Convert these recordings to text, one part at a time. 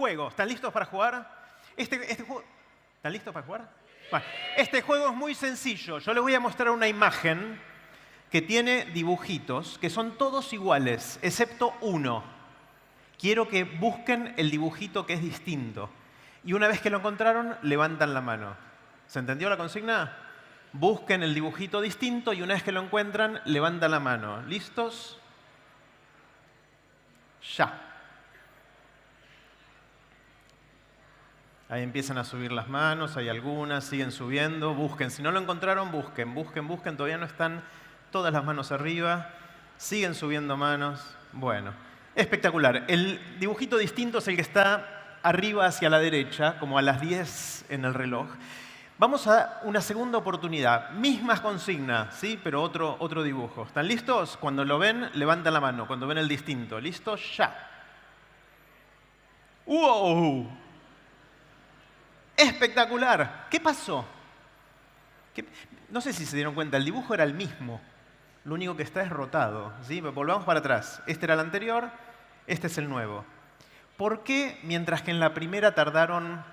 juego. ¿Están listos para jugar? ¿Están listos para jugar? Bueno, este juego es muy sencillo. Yo les voy a mostrar una imagen que tiene dibujitos que son todos iguales, excepto uno. Quiero que busquen el dibujito que es distinto. Y una vez que lo encontraron, levantan la mano. ¿Se entendió la consigna? Busquen el dibujito distinto y una vez que lo encuentran, levantan la mano. ¿Listos? Ya. Ahí empiezan a subir las manos, hay algunas, siguen subiendo, busquen. Si no lo encontraron, busquen, busquen, todavía no están todas las manos arriba. Siguen subiendo manos. Bueno, espectacular. El dibujito distinto es el que está arriba hacia la derecha, como a las 10 en el reloj. Vamos a una segunda oportunidad. Mismas consignas, ¿sí? Pero otro dibujo. ¿Están listos? Cuando lo ven, levantan la mano. Cuando ven el distinto. ¿Listos? Ya. ¡Wow! ¡Espectacular! ¿Qué pasó? No sé si se dieron cuenta, el dibujo era el mismo. Lo único que está es rotado, ¿sí? Volvamos para atrás. Este era el anterior, este es el nuevo. ¿Por qué, mientras que en la primera tardaron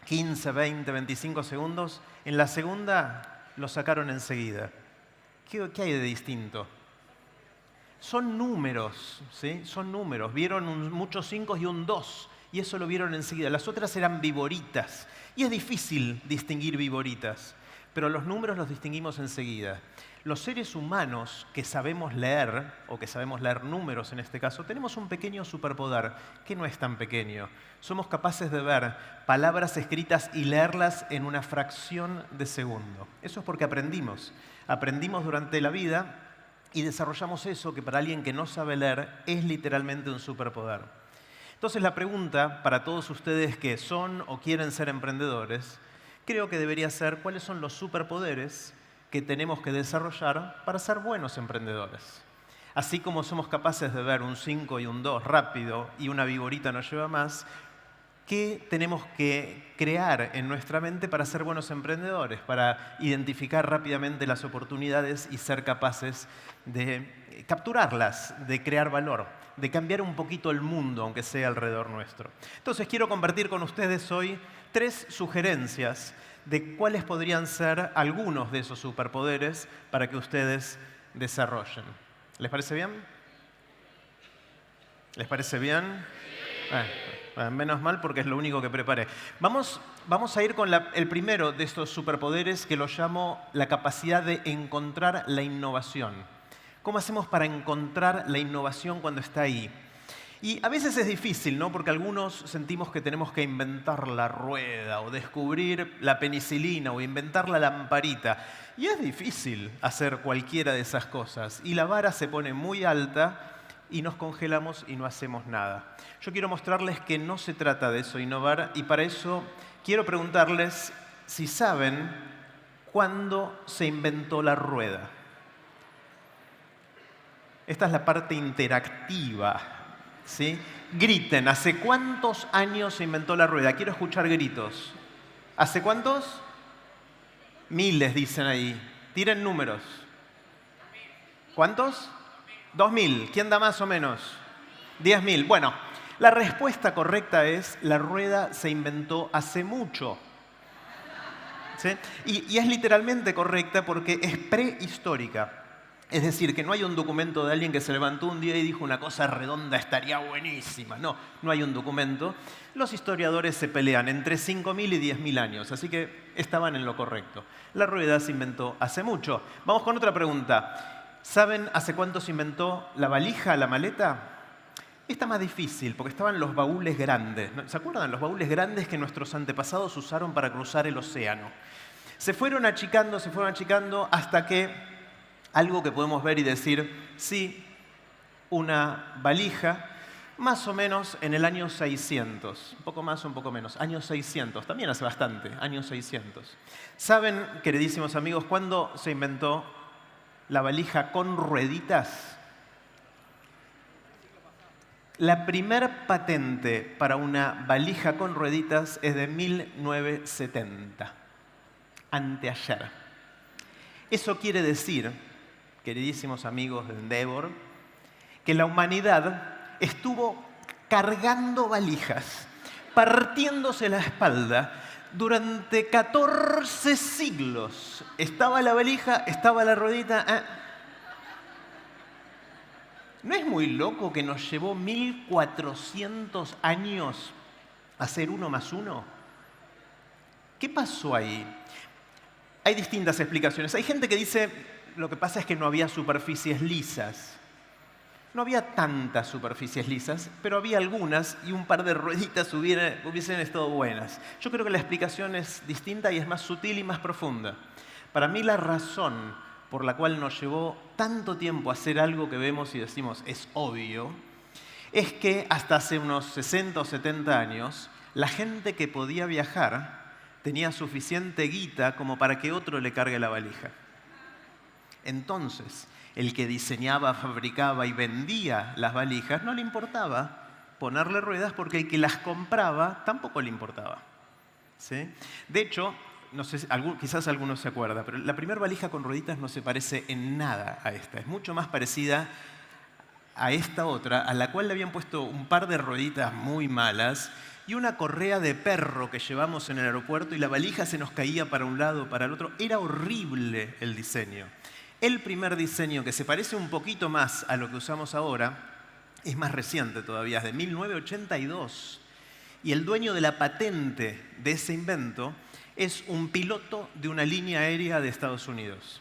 15, 20, 25 segundos, en la segunda lo sacaron enseguida? ¿Qué hay de distinto? Son números, ¿sí? Son números. Vieron muchos 5 y un 2. Y eso lo vieron enseguida. Las otras eran viboritas. Y es difícil distinguir viboritas, pero los números los distinguimos enseguida. Los seres humanos que sabemos leer, o que sabemos leer números en este caso, tenemos un pequeño superpoder, que no es tan pequeño. Somos capaces de ver palabras escritas y leerlas en una fracción de segundo. Eso es porque aprendimos. Aprendimos durante la vida y desarrollamos eso que para alguien que no sabe leer es literalmente un superpoder. Entonces la pregunta para todos ustedes que son o quieren ser emprendedores, creo que debería ser cuáles son los superpoderes que tenemos que desarrollar para ser buenos emprendedores. Así como somos capaces de ver un 5 y un 2 rápido y una viborita nos lleva más, ¿qué tenemos que crear en nuestra mente para ser buenos emprendedores? Para identificar rápidamente las oportunidades y ser capaces de capturarlas, de crear valor, de cambiar un poquito el mundo, aunque sea alrededor nuestro. Entonces quiero compartir con ustedes hoy 3 sugerencias de cuáles podrían ser algunos de esos superpoderes para que ustedes desarrollen. ¿Les parece bien? ¿Les parece bien? Menos mal porque es lo único que preparé. Vamos a ir con el primero de estos superpoderes que lo llamo la capacidad de encontrar la innovación. ¿Cómo hacemos para encontrar la innovación cuando está ahí? Y a veces es difícil, ¿no? Porque algunos sentimos que tenemos que inventar la rueda o descubrir la penicilina o inventar la lamparita. Y es difícil hacer cualquiera de esas cosas. Y la vara se pone muy alta y nos congelamos y no hacemos nada. Yo quiero mostrarles que no se trata de eso, innovar, y para eso quiero preguntarles si saben cuándo se inventó la rueda. Esta es la parte interactiva, ¿sí? Griten, ¿hace cuántos años se inventó la rueda? Quiero escuchar gritos. ¿Hace cuántos? Miles, dicen ahí. Tiren números. ¿Cuántos? 2000. ¿Quién da más o menos? 10.000. Bueno, la respuesta correcta es la rueda se inventó hace mucho. ¿Sí? Y es literalmente correcta porque es prehistórica. Es decir, que no hay un documento de alguien que se levantó un día y dijo una cosa redonda estaría buenísima. No, no hay un documento. Los historiadores se pelean entre 5.000 y 10.000 años, así que estaban en lo correcto. La rueda se inventó hace mucho. Vamos con otra pregunta. ¿Saben hace cuánto se inventó la valija, la maleta? Esta más difícil, porque estaban los baúles grandes. ¿Se acuerdan? Los baúles grandes que nuestros antepasados usaron para cruzar el océano. Se fueron achicando hasta que algo que podemos ver y decir, sí, una valija, más o menos en el año 600. Un poco más o un poco menos. Año 600. También hace bastante. Año 600. ¿Saben, queridísimos amigos, cuándo se inventó la valija con rueditas? La primer patente para una valija con rueditas es de 1970. Anteayer. Eso quiere decir, queridísimos amigos de Endeavor, que la humanidad estuvo cargando valijas partiéndose la espalda durante 14 siglos. Estaba la valija, estaba la ruedita. ¿No es muy loco que nos llevó 1400 años hacer 1 más 1? ¿Qué pasó ahí? Hay distintas explicaciones. Hay gente que dice, lo que pasa es que no había superficies lisas. No había tantas superficies lisas, pero había algunas y un par de rueditas hubiesen estado buenas. Yo creo que la explicación es distinta y es más sutil y más profunda. Para mí la razón por la cual nos llevó tanto tiempo hacer algo que vemos y decimos es obvio, es que hasta hace unos 60 o 70 años, la gente que podía viajar tenía suficiente guita como para que otro le cargue la valija. Entonces, el que diseñaba, fabricaba y vendía las valijas no le importaba ponerle ruedas porque el que las compraba tampoco le importaba. ¿Sí? De hecho, no sé, quizás alguno se acuerda, pero la primera valija con rueditas no se parece en nada a esta. Es mucho más parecida a esta otra, a la cual le habían puesto un par de rueditas muy malas y una correa de perro que llevamos en el aeropuerto y la valija se nos caía para un lado o para el otro. Era horrible el diseño. El primer diseño, que se parece un poquito más a lo que usamos ahora, es más reciente todavía, es de 1982. Y el dueño de la patente de ese invento es un piloto de una línea aérea de Estados Unidos.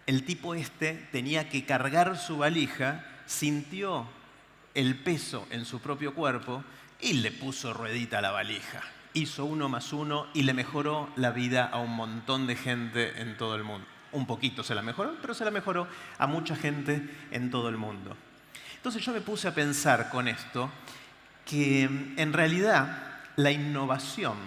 El tipo tenía que cargar su valija, sintió el peso en su propio cuerpo y le puso ruedita a la valija. Hizo 1 más 1 y le mejoró la vida a un montón de gente en todo el mundo. Un poquito se la mejoró, pero se la mejoró a mucha gente en todo el mundo. Entonces yo me puse a pensar con esto que en realidad la innovación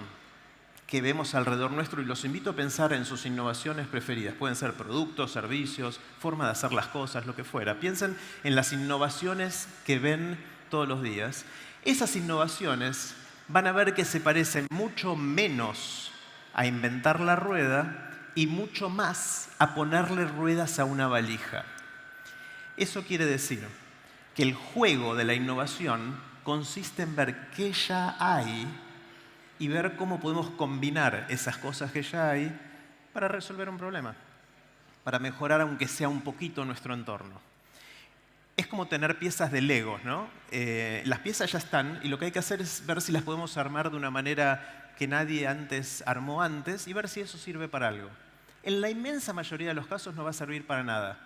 que vemos alrededor nuestro, y los invito a pensar en sus innovaciones preferidas, pueden ser productos, servicios, forma de hacer las cosas, lo que fuera. Piensen en las innovaciones que ven todos los días. Esas innovaciones van a ver que se parecen mucho menos a inventar la rueda y mucho más a ponerle ruedas a una valija. Eso quiere decir que el juego de la innovación consiste en ver qué ya hay y ver cómo podemos combinar esas cosas que ya hay para resolver un problema, para mejorar aunque sea un poquito nuestro entorno. Es como tener piezas de Legos, ¿no? Las piezas ya están y lo que hay que hacer es ver si las podemos armar de una manera que nadie antes armó antes y ver si eso sirve para algo. En la inmensa mayoría de los casos no va a servir para nada,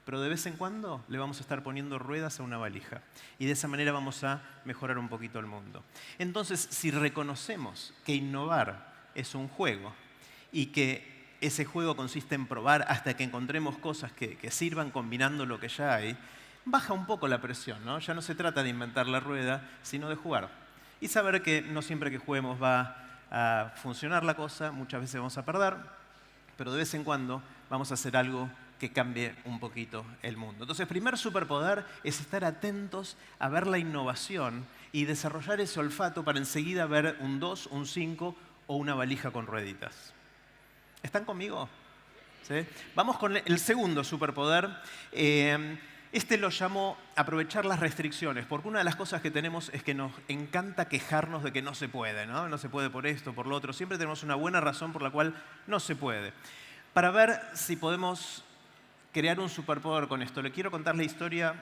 pero de vez en cuando le vamos a estar poniendo ruedas a una valija y de esa manera vamos a mejorar un poquito el mundo. Entonces, si reconocemos que innovar es un juego y que ese juego consiste en probar hasta que encontremos cosas que sirvan combinando lo que ya hay, baja un poco la presión, ¿no? Ya no se trata de inventar la rueda, sino de jugar. Y saber que no siempre que juguemos va a funcionar la cosa, muchas veces vamos a perder, pero de vez en cuando vamos a hacer algo que cambie un poquito el mundo. Entonces, el primer superpoder es estar atentos a ver la innovación y desarrollar ese olfato para enseguida ver un 2, un 5 o una valija con rueditas. ¿Están conmigo? ¿Sí? Vamos con el segundo superpoder. Este lo llamo aprovechar las restricciones, porque una de las cosas que tenemos es que nos encanta quejarnos de que no se puede, ¿no? No se puede por esto, por lo otro. Siempre tenemos una buena razón por la cual no se puede. Para ver si podemos crear un superpoder con esto, le quiero contar la historia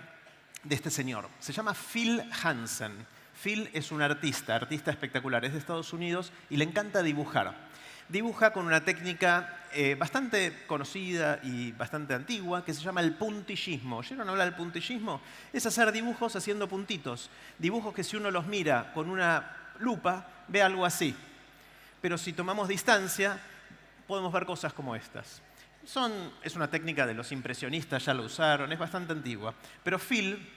de este señor. Se llama Phil Hansen. Phil es un artista espectacular, es de Estados Unidos y le encanta dibujar. Dibuja con una técnica bastante conocida y bastante antigua que se llama el puntillismo. ¿Oyeron hablar del puntillismo? Es hacer dibujos haciendo puntitos. Dibujos que si uno los mira con una lupa, ve algo así. Pero si tomamos distancia, podemos ver cosas como estas. Es una técnica de los impresionistas, ya lo usaron, es bastante antigua. Pero Phil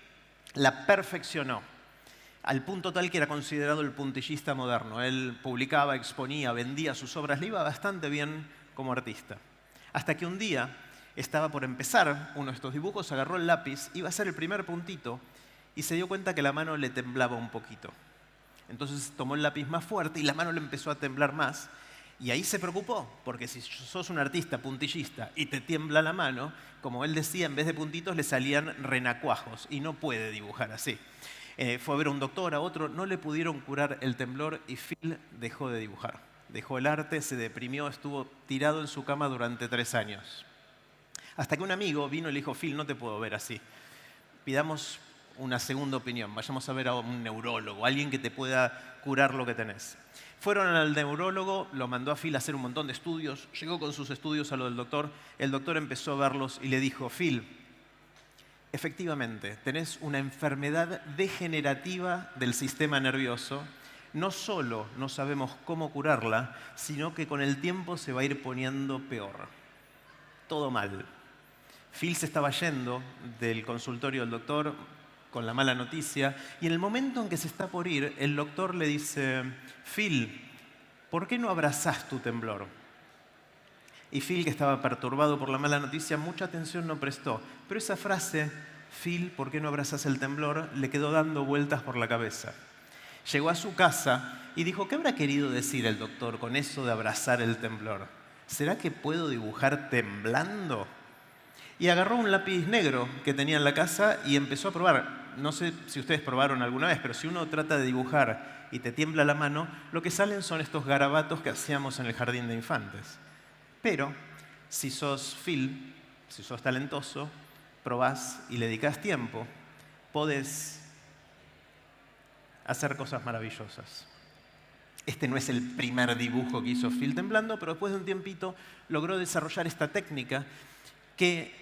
la perfeccionó al punto tal que era considerado el puntillista moderno. Él publicaba, exponía, vendía sus obras, le iba bastante bien como artista. Hasta que un día estaba por empezar uno de estos dibujos, agarró el lápiz, iba a hacer el primer puntito y se dio cuenta que la mano le temblaba un poquito. Entonces tomó el lápiz más fuerte y la mano le empezó a temblar más. Y ahí se preocupó, porque si sos un artista puntillista y te tiembla la mano, como él decía, en vez de puntitos le salían renacuajos y no puede dibujar así. Fue a ver a un doctor, a otro, no le pudieron curar el temblor y Phil dejó de dibujar. Dejó el arte, se deprimió, estuvo tirado en su cama durante 3 años. Hasta que un amigo vino y le dijo, Phil, no te puedo ver así. Pidamos una segunda opinión, vayamos a ver a un neurólogo, alguien que te pueda curar lo que tenés. Fueron al neurólogo, lo mandó a Phil a hacer un montón de estudios, llegó con sus estudios a lo del doctor, el doctor empezó a verlos y le dijo, Phil, efectivamente, tenés una enfermedad degenerativa del sistema nervioso, no solo no sabemos cómo curarla, sino que con el tiempo se va a ir poniendo peor. Todo mal. Phil se estaba yendo del consultorio del doctor con la mala noticia y en el momento en que se está por ir, el doctor le dice, Phil, ¿por qué no abrazás tu temblor? Y Phil, que estaba perturbado por la mala noticia, mucha atención no prestó. Pero esa frase, Phil, ¿por qué no abrazás el temblor?, le quedó dando vueltas por la cabeza. Llegó a su casa y dijo, ¿qué habrá querido decir el doctor con eso de abrazar el temblor? ¿Será que puedo dibujar temblando? Y agarró un lápiz negro que tenía en la casa y empezó a probar. No sé si ustedes probaron alguna vez, pero si uno trata de dibujar y te tiembla la mano, lo que salen son estos garabatos que hacíamos en el jardín de infantes. Pero si sos Phil, si sos talentoso, probás y le dedicás tiempo, podés hacer cosas maravillosas. Este no es el primer dibujo que hizo Phil temblando, pero después de un tiempito logró desarrollar esta técnica que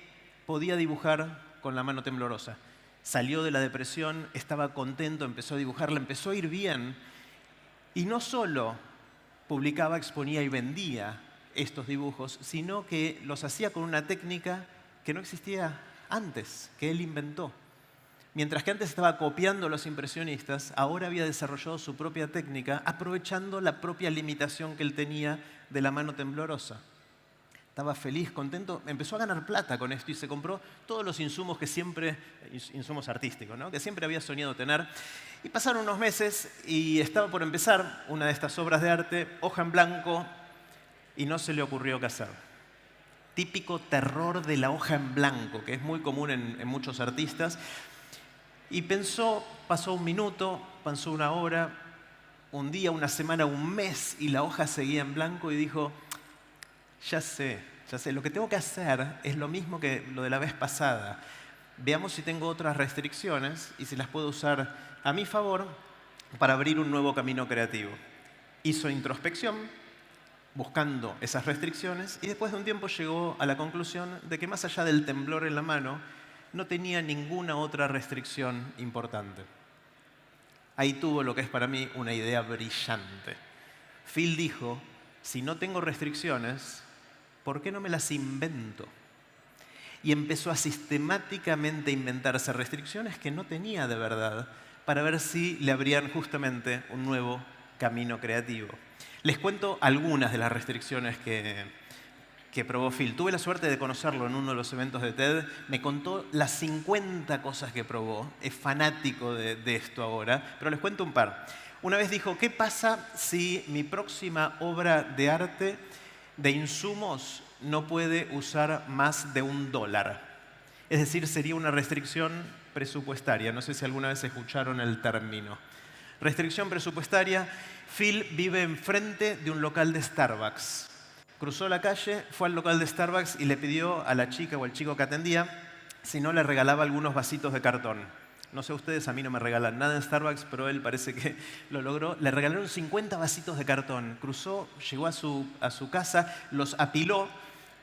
podía dibujar con la mano temblorosa. Salió de la depresión, estaba contento, empezó a dibujar, le empezó a ir bien. Y no solo publicaba, exponía y vendía estos dibujos, sino que los hacía con una técnica que no existía antes, que él inventó. Mientras que antes estaba copiando a los impresionistas, ahora había desarrollado su propia técnica, aprovechando la propia limitación que él tenía de la mano temblorosa. Estaba feliz, contento, empezó a ganar plata con esto y se compró todos los insumos que siempre, insumos artísticos, ¿no?, que siempre había soñado tener. Y pasaron unos meses y estaba por empezar una de estas obras de arte, hoja en blanco, y no se le ocurrió qué hacer. Típico terror de la hoja en blanco, que es muy común en muchos artistas. Y pensó, pasó un minuto, pasó una hora, un día, una semana, un mes, y la hoja seguía en blanco y dijo, ya sé, lo que tengo que hacer es lo mismo que lo de la vez pasada. Veamos si tengo otras restricciones y si las puedo usar a mi favor para abrir un nuevo camino creativo. Hizo introspección, buscando esas restricciones, y después de un tiempo llegó a la conclusión de que más allá del temblor en la mano, no tenía ninguna otra restricción importante. Ahí tuvo lo que es para mí una idea brillante. Phil dijo, si no tengo restricciones, ¿por qué no me las invento? Y empezó a sistemáticamente inventarse restricciones que no tenía de verdad para ver si le abrían justamente un nuevo camino creativo. Les cuento algunas de las restricciones que probó Phil. Tuve la suerte de conocerlo en uno de los eventos de TED. Me contó las 50 cosas que probó. Es fanático de esto ahora, pero les cuento un par. Una vez dijo, ¿qué pasa si mi próxima obra de arte de insumos no puede usar más de $1? Es decir, sería una restricción presupuestaria. No sé si alguna vez escucharon el término. Restricción presupuestaria. Phil vive enfrente de un local de Starbucks. Cruzó la calle, fue al local de Starbucks y le pidió a la chica o al chico que atendía si no le regalaba algunos vasitos de cartón. No sé ustedes, a mí no me regalan nada en Starbucks, pero él parece que lo logró. Le regalaron 50 vasitos de cartón. Cruzó, llegó a su casa, los apiló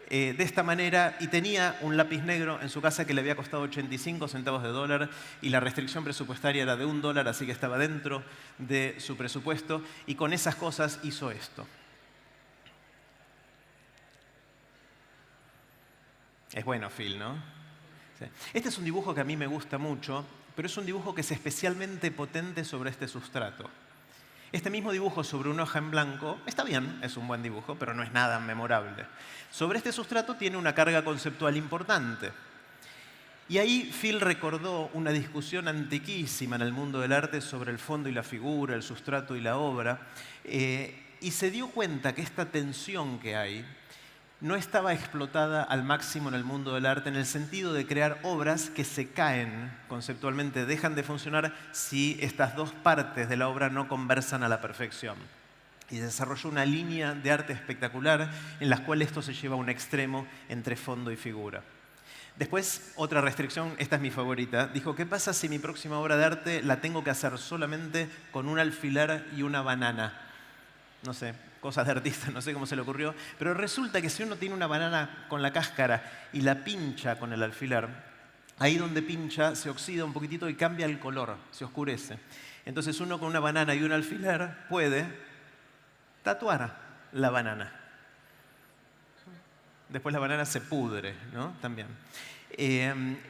de esta manera y tenía un lápiz negro en su casa que le había costado 85 centavos de dólar y la restricción presupuestaria era de $1, así que estaba dentro de su presupuesto y con esas cosas hizo esto. Es bueno, Phil, ¿no? Sí. Este es un dibujo que a mí me gusta mucho, pero es un dibujo que es especialmente potente sobre este sustrato. Este mismo dibujo sobre una hoja en blanco está bien, es un buen dibujo, pero no es nada memorable. Sobre este sustrato tiene una carga conceptual importante. Y ahí Phil recordó una discusión antiquísima en el mundo del arte sobre el fondo y la figura, el sustrato y la obra, y se dio cuenta que esta tensión que hay no estaba explotada al máximo en el mundo del arte en el sentido de crear obras que se caen conceptualmente, dejan de funcionar si estas dos partes de la obra no conversan a la perfección. Y desarrolló una línea de arte espectacular en la cual esto se lleva a un extremo entre fondo y figura. Después, otra restricción, esta es mi favorita, dijo, ¿qué pasa si mi próxima obra de arte la tengo que hacer solamente con un alfiler y una banana? No sé, cosas de artista, no sé cómo se le ocurrió, pero resulta que si uno tiene una banana con la cáscara y la pincha con el alfiler, ahí donde pincha se oxida un poquitito y cambia el color, se oscurece. Entonces uno con una banana y un alfiler puede tatuar la banana. Después la banana se pudre, ¿no? También.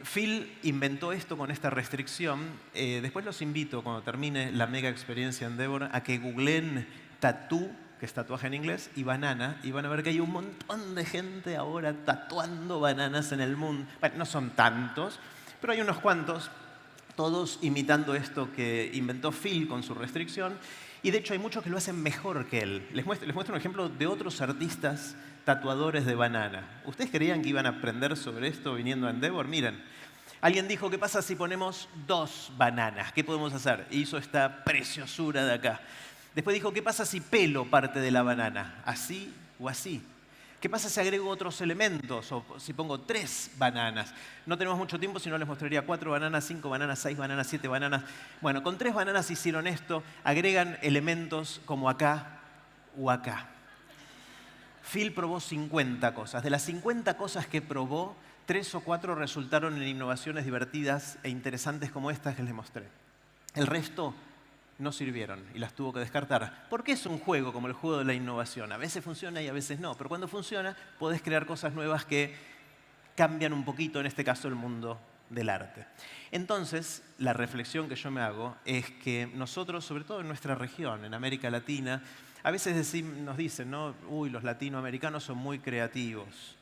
Phil inventó esto con esta restricción. Después los invito, cuando termine la mega experiencia Endeavor, a que googleen tattoo, que es tatuaje en inglés, y banana, y van a ver que hay un montón de gente ahora tatuando bananas en el mundo. Bueno, no son tantos, pero hay unos cuantos, todos imitando esto que inventó Phil con su restricción. Y de hecho hay muchos que lo hacen mejor que él. Les muestro un ejemplo de otros artistas tatuadores de banana. ¿Ustedes creían que iban a aprender sobre esto viniendo a Endeavor? Miren, alguien dijo, ¿qué pasa si ponemos 2 bananas? ¿Qué podemos hacer? E hizo esta preciosura de acá. Después dijo, ¿qué pasa si pelo parte de la banana? ¿Así o así? ¿Qué pasa si agrego otros elementos o si pongo 3 bananas? No tenemos mucho tiempo, si no les mostraría 4 bananas, 5 bananas, 6 bananas, 7 bananas. Bueno, con 3 bananas hicieron esto, agregan elementos como acá o acá. Phil probó 50 cosas. De las 50 cosas que probó, 3 o 4 resultaron en innovaciones divertidas e interesantes como estas que les mostré. El resto no sirvieron y las tuvo que descartar. Porque es un juego como el juego de la innovación. A veces funciona y a veces no. Pero cuando funciona, podés crear cosas nuevas que cambian un poquito, en este caso, el mundo del arte. Entonces, la reflexión que yo me hago es que nosotros, sobre todo en nuestra región, en América Latina, a veces nos dicen, ¿no? Uy, los latinoamericanos son muy creativos.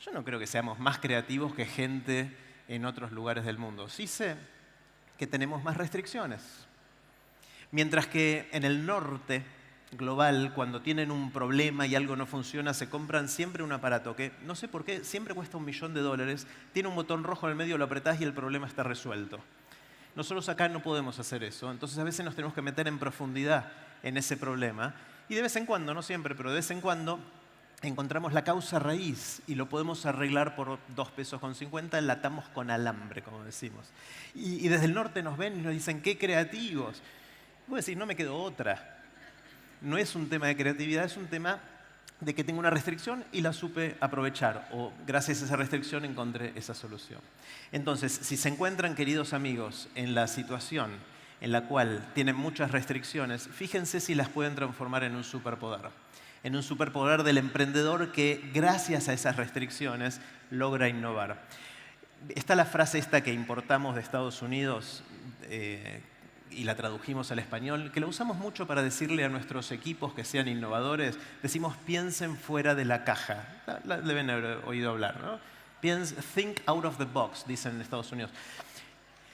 Yo no creo que seamos más creativos que gente en otros lugares del mundo. Sí sé que tenemos más restricciones. Mientras que en el norte global, cuando tienen un problema y algo no funciona, se compran siempre un aparato que, no sé por qué, siempre cuesta $1 millón, tiene un botón rojo en el medio, lo apretás y el problema está resuelto. Nosotros acá no podemos hacer eso, entonces a veces nos tenemos que meter en profundidad en ese problema y de vez en cuando, no siempre, pero de vez en cuando encontramos la causa raíz y lo podemos arreglar por 2,50 pesos, enlatamos con alambre, como decimos. Y desde el norte nos ven y nos dicen, ¡qué creativos! Voy a decir, no me quedó otra. No es un tema de creatividad, es un tema de que tengo una restricción y la supe aprovechar, o gracias a esa restricción encontré esa solución. Entonces, si se encuentran, queridos amigos, en la situación en la cual tienen muchas restricciones, fíjense si las pueden transformar en un superpoder. En un superpoder del emprendedor que, gracias a esas restricciones, logra innovar. Está la frase esta que importamos de Estados Unidos, y la tradujimos al español, que la usamos mucho para decirle a nuestros equipos que sean innovadores, decimos piensen fuera de la caja. La deben haber oído hablar, ¿no? Think out of the box, dicen en Estados Unidos.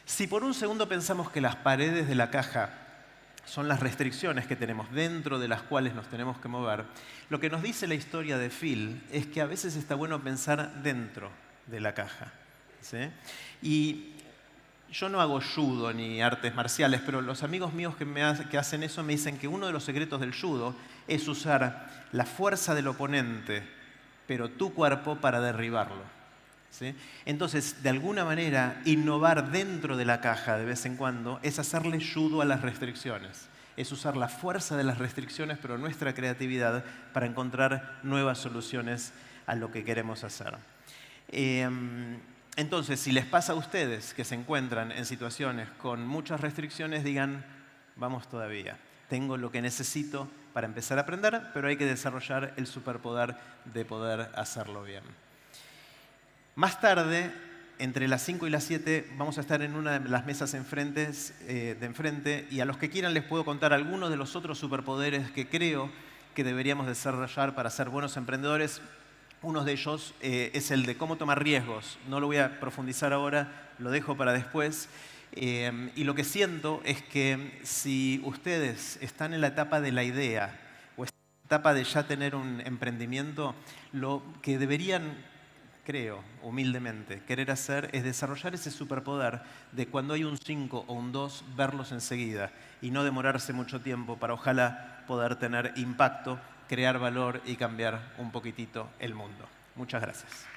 Si por un segundo pensamos que las paredes de la caja son las restricciones que tenemos dentro de las cuales nos tenemos que mover, lo que nos dice la historia de Phil es que a veces está bueno pensar dentro de la caja, ¿sí? Y yo no hago judo ni artes marciales, pero los amigos míos que hacen eso me dicen que uno de los secretos del judo es usar la fuerza del oponente, pero tu cuerpo para derribarlo, ¿sí? Entonces, de alguna manera, innovar dentro de la caja de vez en cuando es hacerle judo a las restricciones. Es usar la fuerza de las restricciones, pero nuestra creatividad para encontrar nuevas soluciones a lo que queremos hacer. Entonces, si les pasa a ustedes que se encuentran en situaciones con muchas restricciones, digan, vamos todavía. Tengo lo que necesito para empezar a aprender, pero hay que desarrollar el superpoder de poder hacerlo bien. Más tarde, entre las 5 y las 7, vamos a estar en una de las mesas de enfrente y a los que quieran les puedo contar algunos de los otros superpoderes que creo que deberíamos desarrollar para ser buenos emprendedores. Uno de ellos es el de cómo tomar riesgos. No lo voy a profundizar ahora, lo dejo para después. Y lo que siento es que si ustedes están en la etapa de la idea o están etapa de ya tener un emprendimiento, lo que deberían, creo, humildemente, querer hacer es desarrollar ese superpoder de cuando hay un 5 o un 2, verlos enseguida y no demorarse mucho tiempo para ojalá poder tener impacto, crear valor y cambiar un poquitito el mundo. Muchas gracias.